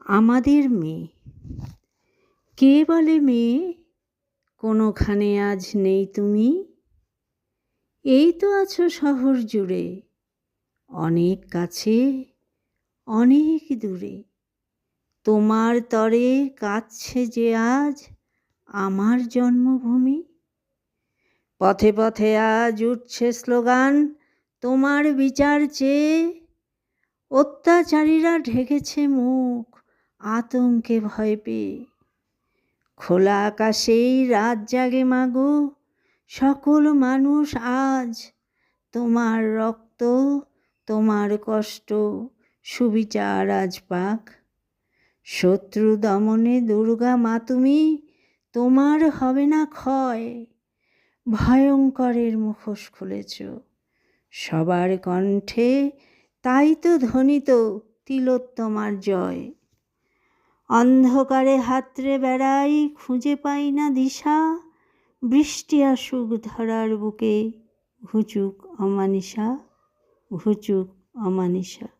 আমাদের মেয়ে। কে বলে মেয়ে কোনোখানে আজ নেই তুমি? এই তো আছো শহর জুড়ে, অনেক কাছে অনেক দূরে। তোমার তরে কাঁদছে যে আজ আমার জন্মভূমি। পথে পথে আজ উঠছে স্লোগান তোমার বিচার চেয়ে। অত্যাচারীরা ঢেকেছে মুখ আতঙ্কে ভয় পেয়ে। খোলা আকাশেই রাত জাগে মাগো, সকল মানুষ আজ তোমার রক্ত তোমার কষ্ট সুবিচার আজ পাক। শত্রু দমনে দুর্গা মা তুমি, তোমার হবে না ক্ষয়। ভয়ঙ্করের মুখোশ খুলেছ সবার কণ্ঠে, তাই তো ধ্বনিত তিলোত্তমার জয়। অন্ধকারে হাতড়ে বেড়াই খুঁজে পাই না দিশা, বৃষ্টি আসুক ধরার বুকে ঘুচুক অমানিসা, ঘুচুক অমানিসা।